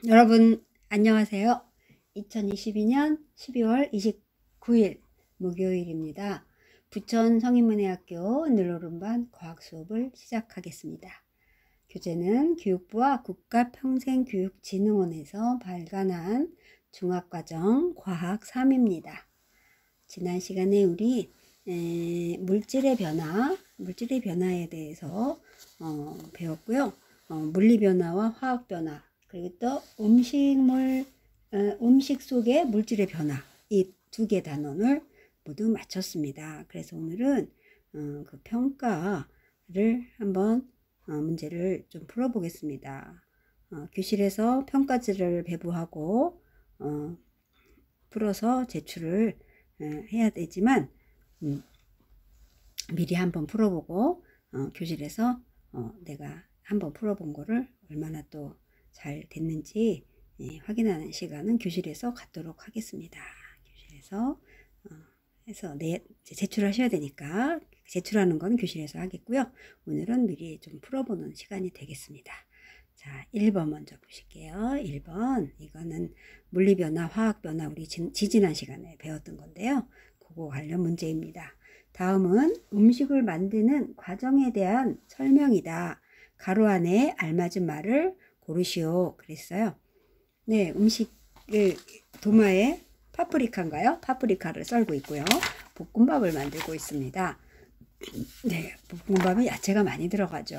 여러분 안녕하세요. 2022년 12월 29일 목요일입니다. 부천 성인문예학교 늘오름반 과학 수업을 시작하겠습니다. 교재는 교육부와 국가평생교육진흥원에서 발간한 중학과정 과학 3입니다. 지난 시간에 우리 물질의 변화에 대해서 배웠고요. 물리 변화와 화학 변화, 그리고 또 음식 속의 물질의 변화, 이 두 개 단원을 모두 마쳤습니다. 그래서 오늘은 그 평가를 한번 문제를 좀 풀어보겠습니다. 교실에서 평가지를 배부하고 풀어서 제출을 해야 되지만 미리 한번 풀어보고 교실에서 내가 한번 풀어본 거를 얼마나 또 잘 됐는지 확인하는 시간은 교실에서 갖도록 하겠습니다. 교실에서 해서 제출하셔야 되니까 제출하는 건 교실에서 하겠고요. 오늘은 미리 좀 풀어보는 시간이 되겠습니다. 자, 1번 먼저 보실게요. 1번 이거는 물리변화, 화학변화 우리 지지난 시간에 배웠던 건데요. 그거 관련 문제입니다. 다음은 음식을 만드는 과정에 대한 설명이다. 가로 안에 알맞은 말을 고르시오. 그랬어요. 네, 음식을 도마에 파프리카인가요? 파프리카를 썰고 있고요. 볶음밥을 만들고 있습니다. 네, 볶음밥에 야채가 많이 들어가죠.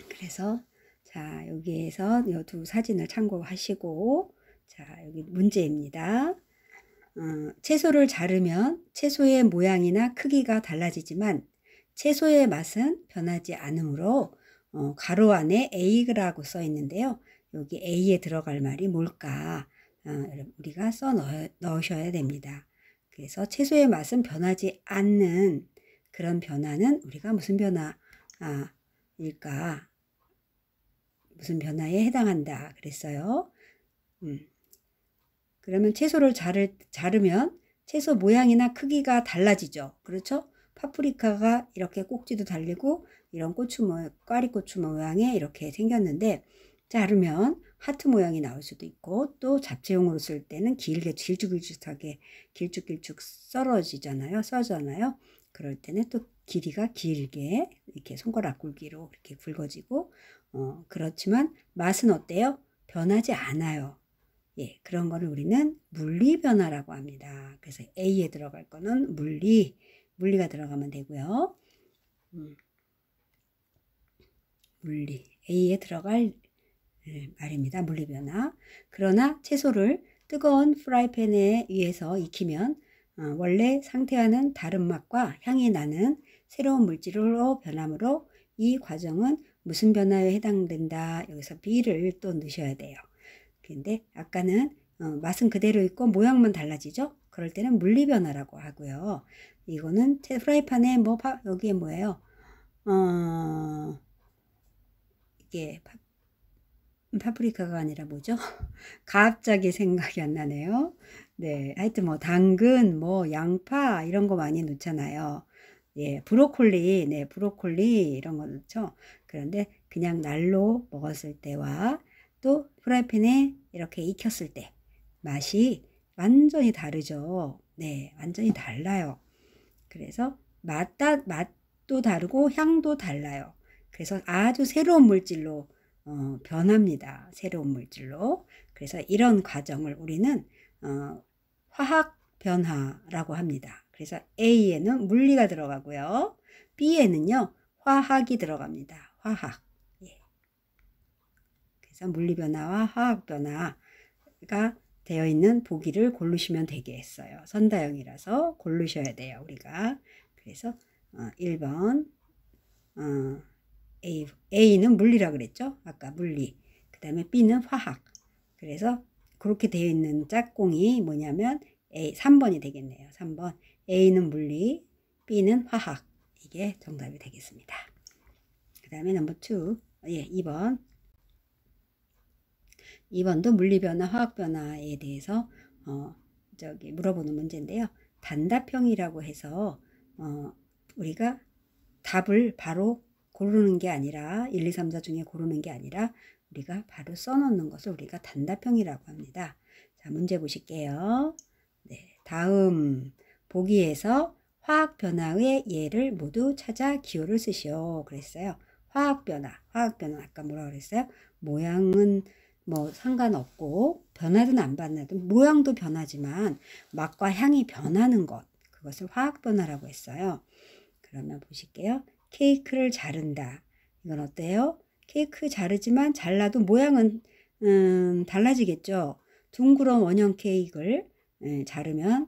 그래서 자, 여기에서 이 두 사진을 참고하시고, 자, 여기 문제입니다. 채소를 자르면 채소의 모양이나 크기가 달라지지만 채소의 맛은 변하지 않으므로 가로 안에 A라고 써 있는데요. 여기 A에 들어갈 말이 뭘까? 우리가 써 넣으셔야 됩니다. 그래서 채소의 맛은 변하지 않는 그런 변화는 우리가 무슨 변화일까? 무슨 변화에 해당한다 그랬어요. 그러면 채소를 자르면 채소 모양이나 크기가 달라지죠. 그렇죠? 파프리카가 이렇게 꼭지도 달리고 이런 꽈리고추 모양에 이렇게 생겼는데 자르면 하트 모양이 나올 수도 있고 또 잡채용으로 쓸 때는 길쭉길쭉하게 길쭉길쭉 써잖아요. 그럴 때는 또 길이가 길게 이렇게 손가락 굵기로 이렇게 굵어지고 그렇지만 맛은 어때요? 변하지 않아요. 예, 그런 거를 우리는 물리 변화라고 합니다. 그래서 A에 들어갈 거는 물리가 들어가면 되고요. 물리, A에 들어갈 말입니다. 물리 변화. 그러나 채소를 뜨거운 프라이팬에 위에서 익히면 원래 상태와는 다른 맛과 향이 나는 새로운 물질로 변하므로 이 과정은 무슨 변화에 해당된다. 여기서 B를 또 넣으셔야 돼요. 근데 아까는 맛은 그대로 있고 모양만 달라지죠? 그럴 때는 물리변화라고 하고요. 이거는 프라이팬에 여기에 뭐예요? 이게 파프리카가 아니라 뭐죠? 갑자기 생각이 안 나네요. 네, 하여튼 당근, 양파 이런 거 많이 넣잖아요. 예, 브로콜리, 네, 브로콜리 이런 거 넣죠. 그런데 그냥 날로 먹었을 때와 또 프라이팬에 이렇게 익혔을 때 맛이 완전히 다르죠. 네, 완전히 달라요. 그래서 맛도 다르고 향도 달라요. 그래서 아주 새로운 물질로 변합니다. 새로운 물질로. 그래서 이런 과정을 우리는 화학 변화라고 합니다. 그래서 A에는 물리가 들어가고요. B에는요, 화학이 들어갑니다. 화학. 예. 그래서 물리 변화와 화학 변화가 되어 있는 보기를 고르시면 되겠어요. 선다형이라서 고르셔야 돼요, 우리가. 그래서 1번 A는 물리라 그랬죠? 아까 물리. 그 다음에 B는 화학. 그래서 그렇게 되어 있는 짝꿍이 뭐냐면 3번이 되겠네요. 3번. A는 물리, B는 화학. 이게 정답이 되겠습니다. 그 다음에 넘버 2. 2번. 2번도 물리변화, 화학변화에 대해서 물어보는 문제인데요. 단답형이라고 해서 우리가 답을 바로 고르는 게 아니라 1, 2, 3, 4 중에 고르는 게 아니라 우리가 바로 써놓는 것을 우리가 단답형이라고 합니다. 자, 문제 보실게요. 네, 다음 보기에서 화학 변화의 예를 모두 찾아 기호를 쓰시오. 그랬어요. 화학 변화 아까 뭐라 그랬어요? 모양은 뭐 상관없고 변하든 안 변하든 모양도 변하지만 맛과 향이 변하는 것, 그것을 화학 변화라고 했어요. 그러면 보실게요. 케이크를 자른다. 이건 어때요? 케이크 자르지만 잘라도 모양은 달라지겠죠. 둥그런 원형 케이크를 자르면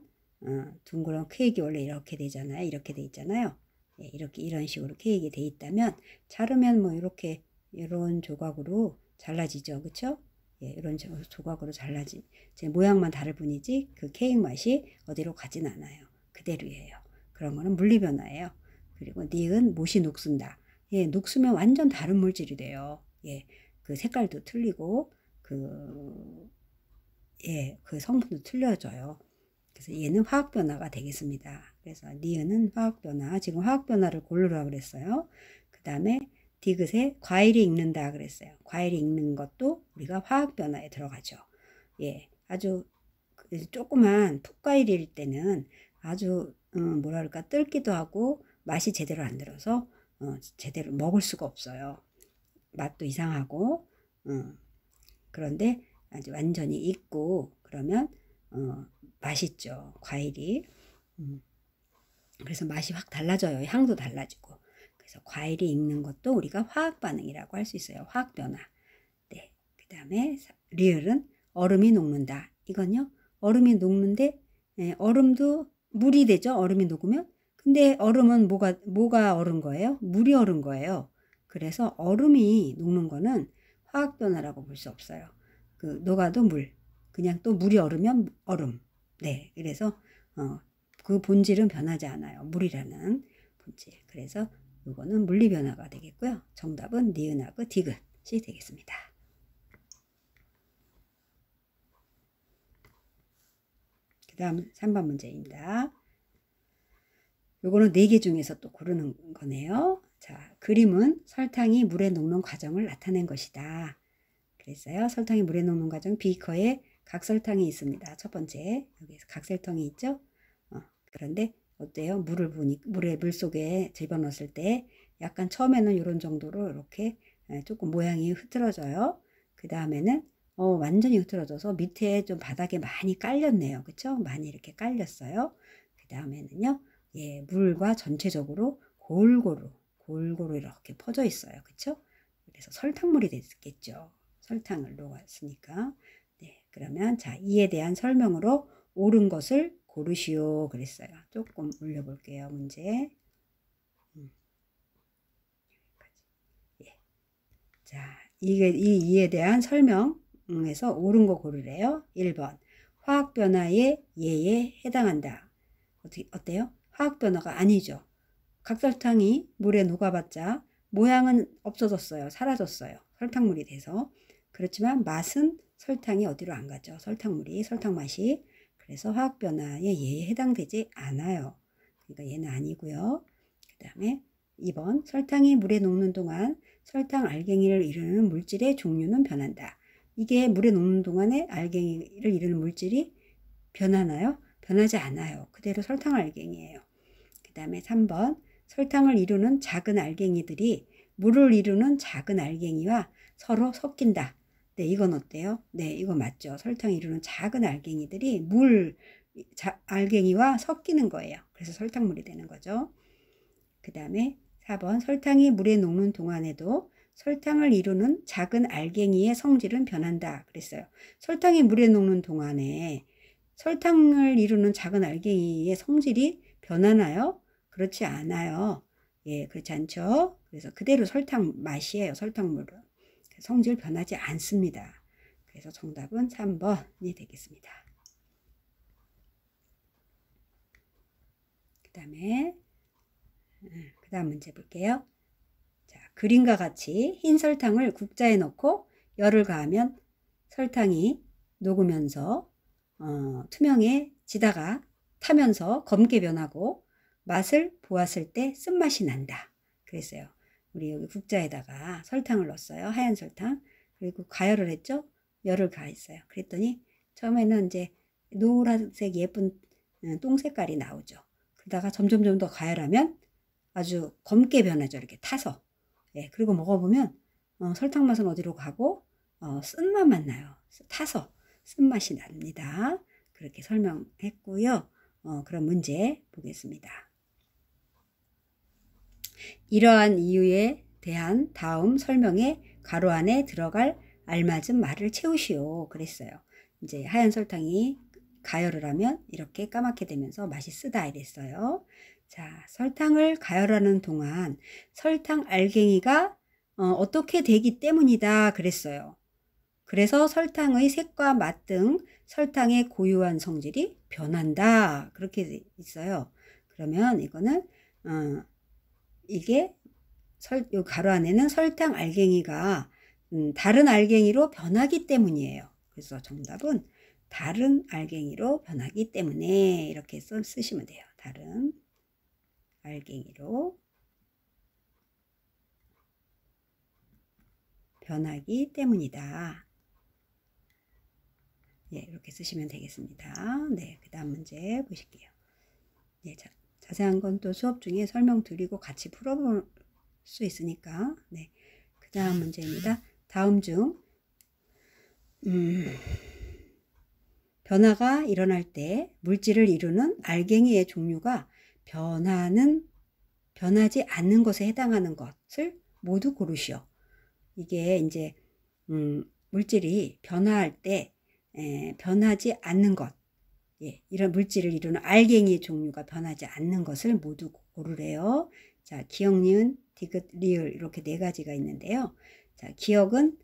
둥그런 케이크 원래 이렇게 되잖아요. 이렇게 돼 있잖아요. 예, 이렇게 이런 식으로 케이크 돼 있다면 자르면 뭐 이렇게 이런 조각으로 잘라지죠. 그렇죠? 예, 이런 조각으로 잘라지. 제 모양만 다를 뿐이지 그 케이크 맛이 어디로 가진 않아요. 그대로예요. 그런 거는 물리변화예요. 그리고 니은 못이 녹슨다. 예, 녹으면 완전 다른 물질이 돼요. 예, 그 색깔도 틀리고 그 성분도 틀려져요. 그래서 얘는 화학 변화가 되겠습니다. 그래서 니은은 화학 변화. 지금 화학 변화를 고르라 그랬어요. 그 다음에 디귿에 과일이 익는다 그랬어요. 과일이 익는 것도 우리가 화학 변화에 들어가죠. 예, 아주 조그만 풋과일일 때는 아주 뭐랄까 뜰기도 하고 맛이 제대로 안 들어서 제대로 먹을 수가 없어요. 맛도 이상하고 그런데 아주 완전히 익고 그러면 맛있죠. 과일이. 그래서 맛이 확 달라져요. 향도 달라지고. 그래서 과일이 익는 것도 우리가 화학 반응이라고 할 수 있어요. 화학 변화. 네. 그 다음에 리을은 얼음이 녹는다. 이건요. 얼음이 녹는데 얼음도 물이 되죠. 얼음이 녹으면. 근데 얼음은 뭐가 얼은 거예요? 물이 얼은 거예요. 그래서 얼음이 녹는 거는 화학 변화라고 볼 수 없어요. 그 녹아도 물. 그냥 또 물이 얼으면 얼음. 네. 그래서 그 본질은 변하지 않아요. 물이라는 본질. 그래서 이거는 물리 변화가 되겠고요. 정답은 니은하고 디귿이 되겠습니다. 그 다음 3번 문제입니다. 요거는 4개 중에서 또 고르는 거네요. 자, 그림은 설탕이 물에 녹는 과정을 나타낸 것이다. 그랬어요. 설탕이 물에 녹는 과정, 비커에 각설탕이 있습니다. 첫 번째, 여기서 각설탕이 있죠. 그런데 어때요? 물 속에 집어넣었을 때 약간 처음에는 이런 정도로 이렇게 조금 모양이 흐트러져요. 그 다음에는 완전히 흐트러져서 밑에 좀 바닥에 많이 깔렸네요. 그쵸? 많이 이렇게 깔렸어요. 그 다음에는요, 예, 물과 전체적으로 골고루 이렇게 퍼져 있어요. 그쵸? 그래서 설탕물이 됐겠죠. 설탕을 녹았으니까. 네, 그러면 자, 이에 대한 설명으로 옳은 것을 고르시오 그랬어요. 조금 올려볼게요. 문제. 예. 자, 이에 대한 설명에서 옳은 거 고르래요. 1번. 화학 변화의 예에 해당한다. 어때요? 화학 변화가 아니죠. 각설탕이 물에 녹아봤자 모양은 없어졌어요. 사라졌어요. 설탕물이 돼서. 그렇지만 맛은 설탕이 어디로 안 가죠. 설탕 맛이. 그래서 화학 변화의 예에 해당되지 않아요. 그러니까 얘는 아니고요. 그 다음에 2번. 설탕이 물에 녹는 동안 설탕 알갱이를 이루는 물질의 종류는 변한다. 이게 물에 녹는 동안에 알갱이를 이루는 물질이 변하나요? 변하지 않아요. 그대로 설탕 알갱이에요. 그 다음에 3번. 설탕을 이루는 작은 알갱이들이 물을 이루는 작은 알갱이와 서로 섞인다. 네, 이건 어때요? 네, 이거 맞죠. 설탕을 이루는 작은 알갱이들이 알갱이와 섞이는 거예요. 그래서 설탕물이 되는 거죠. 그 다음에 4번. 설탕이 물에 녹는 동안에도 설탕을 이루는 작은 알갱이의 성질은 변한다. 그랬어요. 설탕이 물에 녹는 동안에 설탕을 이루는 작은 알갱이의 성질이 변하나요? 그렇지 않아요. 예, 그렇지 않죠. 그래서 그대로 설탕 맛이에요. 설탕물은. 성질 변하지 않습니다. 그래서 정답은 3번이 되겠습니다. 그 다음 문제 볼게요. 자, 그림과 같이 흰 설탕을 국자에 넣고 열을 가하면 설탕이 녹으면서 투명해지다가 타면서 검게 변하고 맛을 보았을 때 쓴맛이 난다. 그랬어요. 우리 여기 국자에다가 설탕을 넣었어요. 하얀 설탕. 그리고 가열을 했죠. 열을 가했어요. 그랬더니 처음에는 이제 노란색 예쁜 똥 색깔이 나오죠. 그러다가 점점 더 가열하면 아주 검게 변하죠. 이렇게 타서. 예, 그리고 먹어보면 설탕 맛은 어디로 가고 쓴맛만 나요. 타서 쓴맛이 납니다. 그렇게 설명했고요. 그럼 문제 보겠습니다. 이러한 이유에 대한 다음 설명에 가로 안에 들어갈 알맞은 말을 채우시오. 그랬어요. 이제 하얀 설탕이 가열을 하면 이렇게 까맣게 되면서 맛이 쓰다 이랬어요. 자, 설탕을 가열하는 동안 설탕 알갱이가 어떻게 되기 때문이다 그랬어요. 그래서 설탕의 색과 맛 등 설탕의 고유한 성질이 변한다. 그렇게 있어요. 그러면 이거는 이게 요 가로 안에는 설탕 알갱이가 다른 알갱이로 변하기 때문이에요. 그래서 정답은 다른 알갱이로 변하기 때문에 이렇게 쓰시면 돼요. 다른 알갱이로 변하기 때문이다. 네, 이렇게 쓰시면 되겠습니다. 네, 그 다음 문제 보실게요. 네, 자세한 건 또 수업 중에 설명드리고 같이 풀어볼 수 있으니까. 네, 그 다음 문제입니다. 다음 중 변화가 일어날 때 물질을 이루는 알갱이의 종류가 변하지 않는 것에 해당하는 것을 모두 고르시오. 이게 이제 물질이 변화할 때 변하지 않는 것, 예, 이런 물질을 이루는 알갱이의 종류가 변하지 않는 것을 모두 고르래요. 자, 기억, 니은, 디귿, 리을 이렇게 네 가지가 있는데요. 자, 기억은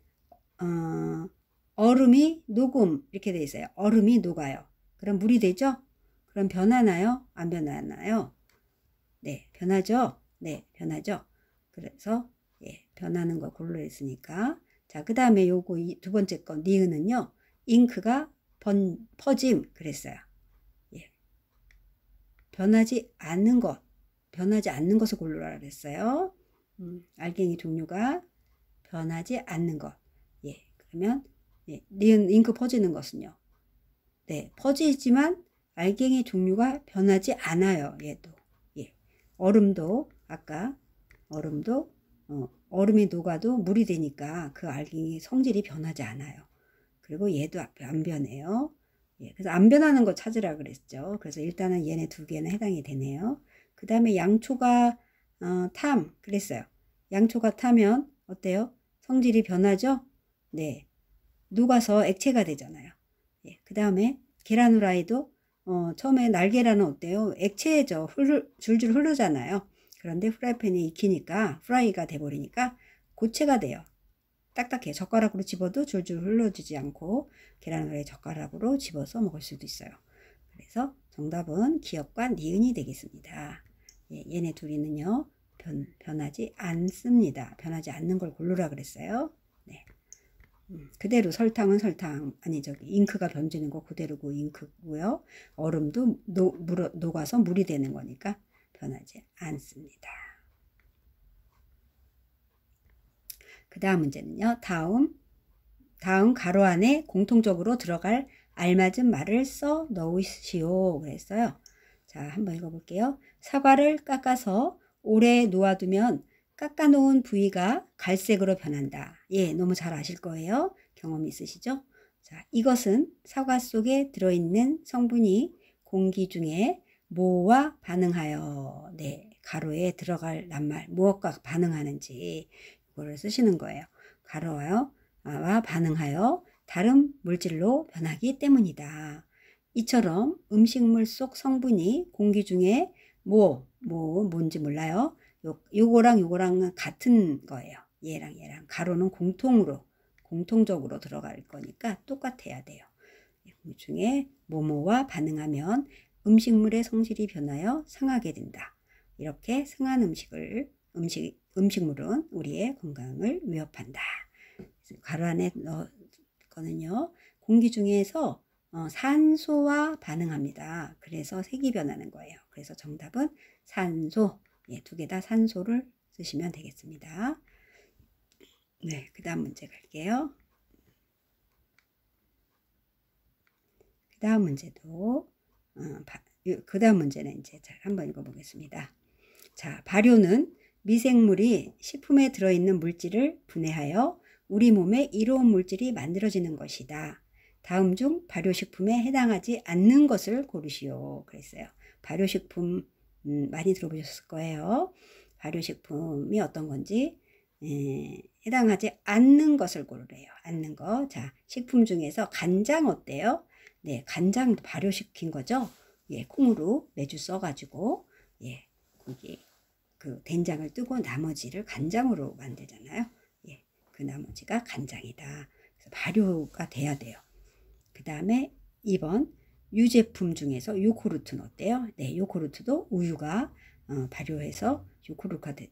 얼음이 녹음 이렇게 돼 있어요. 얼음이 녹아요. 그럼 물이 되죠? 그럼 변하나요? 안 변하나요? 네, 변하죠? 네, 변하죠? 그래서 예, 변하는 거 고르려 했으니까. 자, 그 다음에 요거 두 번째 거 니은은요. 잉크가 퍼짐 그랬어요. 예. 변하지 않는 것을 고르라 그랬어요. 알갱이 종류가 변하지 않는 것. 예, 그러면 예, 니은 잉크 퍼지는 것은요. 네, 퍼지지만 알갱이 종류가 변하지 않아요. 얘도. 예. 얼음도 아까 얼음이 녹아도 물이 되니까 그 알갱이 성질이 변하지 않아요. 그리고 얘도 안 변해요. 예, 그래서 안 변하는 거 찾으라 그랬죠. 그래서 일단은 얘네 두 개는 해당이 되네요. 그 다음에 양초가 탐 그랬어요. 양초가 타면 어때요? 성질이 변하죠? 네, 녹아서 액체가 되잖아요. 예, 그 다음에 계란 후라이도 처음에 날계란은 어때요? 액체죠. 줄줄 흐르잖아요. 그런데 프라이팬에 익히니까 프라이가 돼버리니까 고체가 돼요. 딱딱해요. 젓가락으로 집어도 줄줄 흘러지지 않고 계란 후라이 젓가락으로 집어서 먹을 수도 있어요. 그래서 정답은 기억과 니은이 되겠습니다. 예, 얘네 둘이는요. 변하지 않습니다. 변하지 않는 걸 고르라 그랬어요. 네. 그대로 설탕은 설탕 아니 잉크가 변지는 거 그대로고 잉크고요. 얼음도 녹아서 물이 되는 거니까 변하지 않습니다. 그 다음 문제는요. 다음 가로 안에 공통적으로 들어갈 알맞은 말을 써 넣으시오 그랬어요. 자, 한번 읽어볼게요. 사과를 깎아서 오래 놓아두면 깎아놓은 부위가 갈색으로 변한다. 예, 너무 잘 아실 거예요. 경험이 있으시죠? 자, 이것은 사과 속에 들어있는 성분이 공기 중에 뭐와 반응하여 네, 가로에 들어갈 낱말 무엇과 반응하는지 이거를 쓰시는 거예요. 가로와 반응하여 다른 물질로 변하기 때문이다. 이처럼 음식물 속 성분이 공기 중에 뭔지 몰라요. 요거랑 같은 거예요. 얘랑 가로는 공통적으로 들어갈 거니까 똑같아야 돼요. 그 중에 뭐와 반응하면 음식물의 성질이 변하여 상하게 된다. 이렇게 상한 음식물은 우리의 건강을 위협한다. 가로 안에 거는요. 공기 중에서 산소와 반응합니다. 그래서 색이 변하는 거예요. 그래서 정답은 산소. 예, 두 개 다 산소를 쓰시면 되겠습니다. 네, 그 다음 문제 갈게요. 그 다음 문제도 그 다음 문제는 이제 잘 한번 읽어보겠습니다. 자, 발효는 미생물이 식품에 들어있는 물질을 분해하여 우리 몸에 이로운 물질이 만들어지는 것이다. 다음 중 발효식품에 해당하지 않는 것을 고르시오. 그랬어요. 발효식품 많이 들어보셨을 거예요. 발효식품이 어떤 건지 해당하지 않는 것을 고르래요. 않는 거. 자, 식품 중에서 간장 어때요? 네, 간장도 발효시킨 거죠. 예, 콩으로 매주 써가지고 예, 거기 그 된장을 뜨고 나머지를 간장으로 만들잖아요. 예, 그 나머지가 간장이다. 그래서 발효가 돼야 돼요. 그 다음에 2번 유제품 중에서 요구르트는 어때요? 네, 요구르트도 우유가 발효해서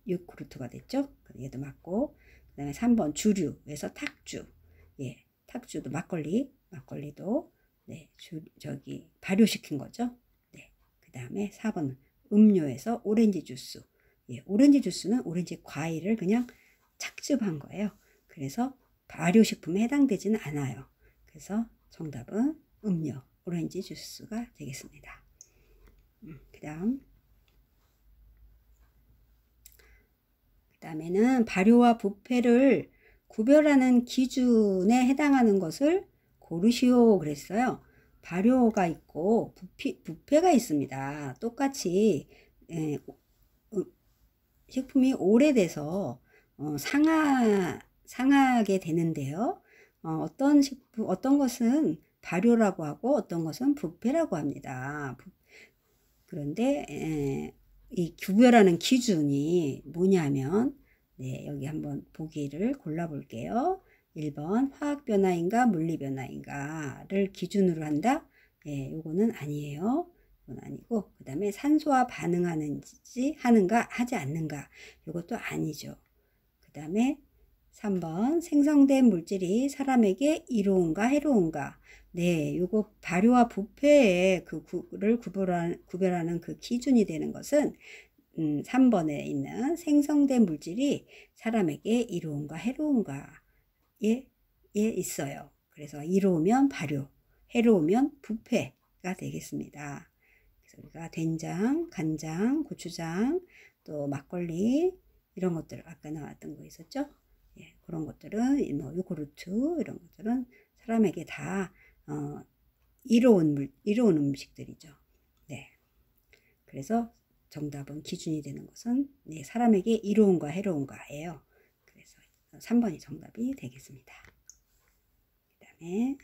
요구르트가 됐죠. 얘도 맞고, 그 다음에 3번 주류에서 탁주, 예, 탁주도 막걸리도 네, 저기 발효시킨 거죠. 네, 그 다음에 4번 음료에서 오렌지 주스, 예, 오렌지 주스는 오렌지 과일을 그냥 착즙한 거예요. 그래서 발효식품에 해당되지는 않아요. 그래서 정답은 음료, 오렌지 주스가 되겠습니다. 그 다음에는 발효와 부패를 구별하는 기준에 해당하는 것을 고르시오 그랬어요. 발효가 있고 부패가 있습니다. 똑같이 식품이 오래돼서 상하게 되는데요. 어떤 것은 발효라고 하고 어떤 것은 부패라고 합니다. 그런데 이 구별하는 기준이 뭐냐면 네, 여기 한번 보기를 골라볼게요. 1번 화학변화인가 물리변화인가를 기준으로 한다. 예, 요거는 아니에요. 이건 아니고 그 다음에 산소와 반응하는지 하는가 하지 않는가 이것도 아니죠. 그 다음에 3번 생성된 물질이 사람에게 이로운가 해로운가. 네, 요거 발효와 부패의 그를 구별하는 그 기준이 되는 것은 3번에 있는 생성된 물질이 사람에게 이로운가 해로운가에 있어요. 그래서 이로우면 발효, 해로우면 부패가 되겠습니다. 그래서 우리가 된장, 간장, 고추장, 또 막걸리 이런 것들 아까 나왔던 거 있었죠? 예, 그런 것들은 뭐 요구르트 이런 것들은 사람에게 다 이로운 음식들이죠. 네. 그래서 정답은 기준이 되는 것은 네, 사람에게 이로운가 해로운가예요. 그래서 3번이 정답이 되겠습니다. 그 다음에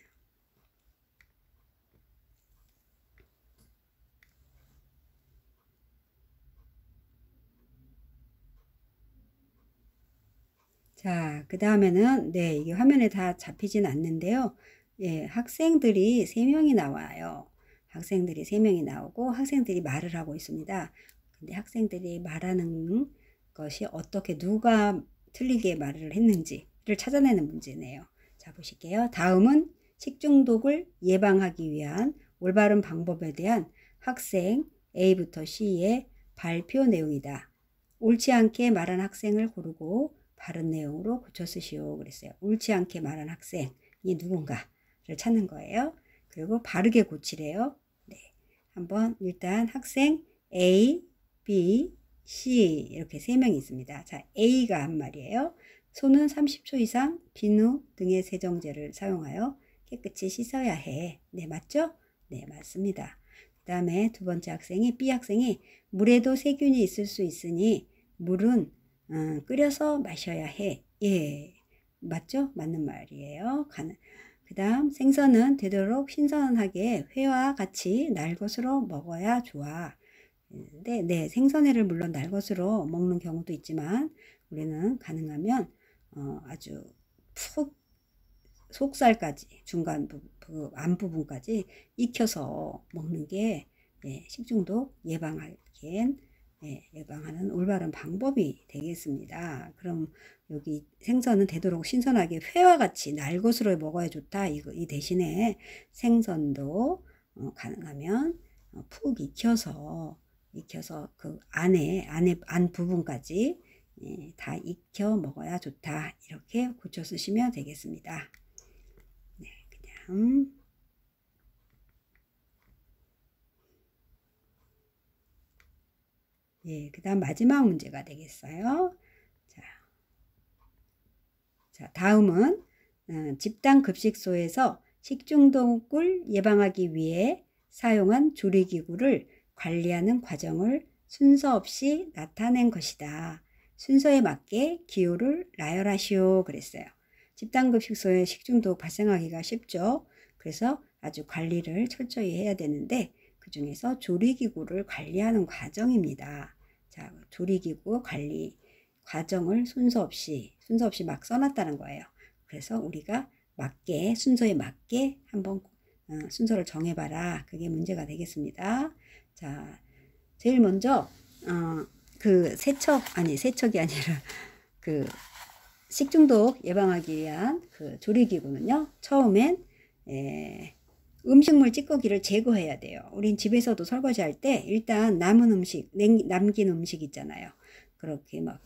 자, 그 다음에는 네, 이게 화면에 다 잡히진 않는데요. 예, 학생들이 3명이 나와요. 학생들이 3명이 나오고 학생들이 말을 하고 있습니다. 근데 학생들이 말하는 것이 어떻게 누가 틀리게 말을 했는지를 찾아내는 문제네요. 자, 보실게요. 다음은 식중독을 예방하기 위한 올바른 방법에 대한 학생 A부터 C의 발표 내용이다. 옳지 않게 말한 학생을 고르고 바른 내용으로 고쳐 쓰시오 그랬어요. 옳지 않게 말한 학생이 누군가를 찾는 거예요. 그리고 바르게 고치래요. 네. 한번 일단 학생 A, B, C 이렇게 3명이 있습니다. 자, A가 한 말이에요. 손은 30초 이상 비누 등의 세정제를 사용하여 깨끗이 씻어야 해. 네, 맞죠? 네, 맞습니다. 그 다음에 두 번째 학생이 B 학생이 물에도 세균이 있을 수 있으니 물은 끓여서 마셔야 해. 예, 맞죠? 맞는 말이에요. 그 다음 생선은 되도록 신선하게 회와 같이 날 것으로 먹어야 좋아. 네, 생선회를 물론 날 것으로 먹는 경우도 있지만 우리는 가능하면 아주 푹 속살까지 중간 안 부분까지 익혀서 먹는 게 식중독 예방하기엔 예방하는 올바른 방법이 되겠습니다. 그럼 여기 생선은 되도록 신선하게 회와 같이 날 것으로 먹어야 좋다. 이 대신에 생선도 가능하면 푹 익혀서 그 안 부분까지 다 익혀 먹어야 좋다. 이렇게 고쳐 쓰시면 되겠습니다. 네, 그냥 예, 그 다음 마지막 문제가 되겠어요. 자, 다음은 집단급식소에서 식중독을 예방하기 위해 사용한 조리기구를 관리하는 과정을 순서 없이 나타낸 것이다. 순서에 맞게 기호를 나열하시오. 그랬어요. 집단급식소에 식중독 발생하기가 쉽죠. 그래서 아주 관리를 철저히 해야 되는데 그 중에서 조리기구를 관리하는 과정입니다. 자, 조리기구 관리 과정을 순서 없이 막 써놨다는 거예요. 그래서 우리가 맞게 순서에 맞게 한번 순서를 정해봐라. 그게 문제가 되겠습니다. 자, 제일 먼저 그 세척이 아니라 그 식중독 예방하기 위한 그 조리기구는요. 처음엔 음식물 찌꺼기를 제거해야 돼요. 우린 집에서도 설거지할 때 일단 남은 음식, 남긴 음식 있잖아요. 그렇게 막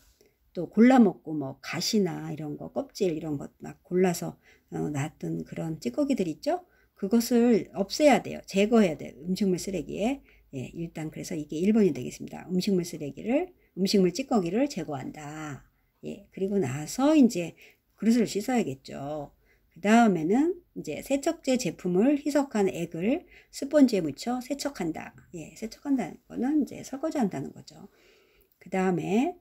또 골라 먹고 뭐 가시나 이런 거 껍질 이런 것 막 골라서 놨던 그런 찌꺼기들 있죠. 그것을 없애야 돼요. 제거해야 돼요. 음식물 쓰레기에. 예, 일단 그래서 이게 1번이 되겠습니다. 음식물 찌꺼기를 제거한다. 예, 그리고 나서 이제 그릇을 씻어야겠죠. 그 다음에는 이제 세척제 제품을 희석한 액을 스펀지에 묻혀 세척한다. 예, 세척한다는 거는 이제 설거지한다는 거죠. 그 다음에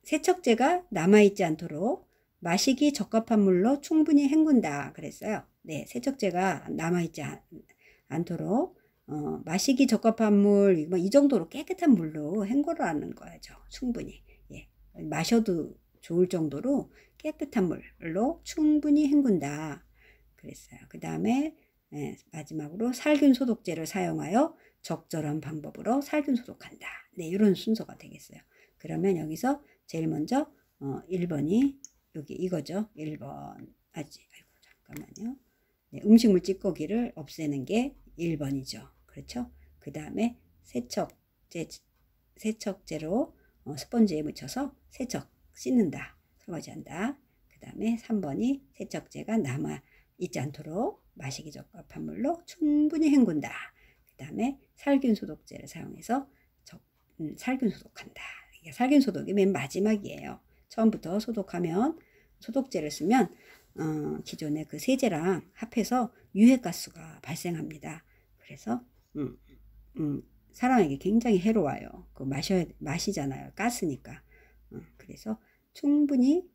세척제가 남아있지 않도록 마시기 적합한 물로 충분히 헹군다 그랬어요. 네, 세척제가 남아있지 않도록 마시기 적합한 물, 이 정도로 깨끗한 물로 헹궈라는 거죠. 충분히. 예, 마셔도 좋을 정도로 깨끗한 물로 충분히 헹군다 그랬어요. 그 다음에 마지막으로 살균 소독제를 사용하여 적절한 방법으로 살균 소독한다. 네, 이런 순서가 되겠어요. 그러면 여기서 제일 먼저 1번이 여기 이거죠. 1번. 아이고 잠깐만요. 네, 음식물 찌꺼기를 없애는 게 1번이죠. 그렇죠? 그 다음에 세척제로 스펀지에 묻혀서 씻는다. 설거지한다. 그 다음에 3번이 세척제가 남아있지 않도록 마시기 적합한 물로 충분히 헹군다. 그 다음에 살균 소독제를 사용해서 살균 소독한다. 살균 소독이 맨 마지막이에요. 처음부터 소독제를 쓰면 기존의 그 세제랑 합해서 유해가스가 발생합니다. 그래서 사람에게 굉장히 해로워요. 마시잖아요. 가스니까. 그래서 충분히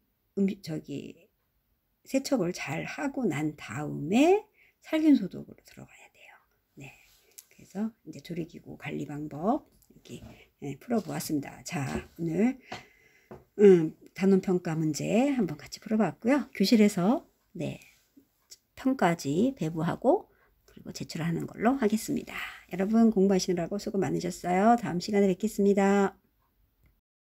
세척을 잘 하고 난 다음에 살균 소독으로 들어가야 돼요. 네. 그래서 이제 조리기구 관리 방법 이렇게 풀어보았습니다. 자, 오늘 단원평가 문제 한번 같이 풀어봤고요. 교실에서 네, 평가지 배부하고 그리고 제출하는 걸로 하겠습니다. 여러분 공부하시느라고 수고 많으셨어요. 다음 시간에 뵙겠습니다.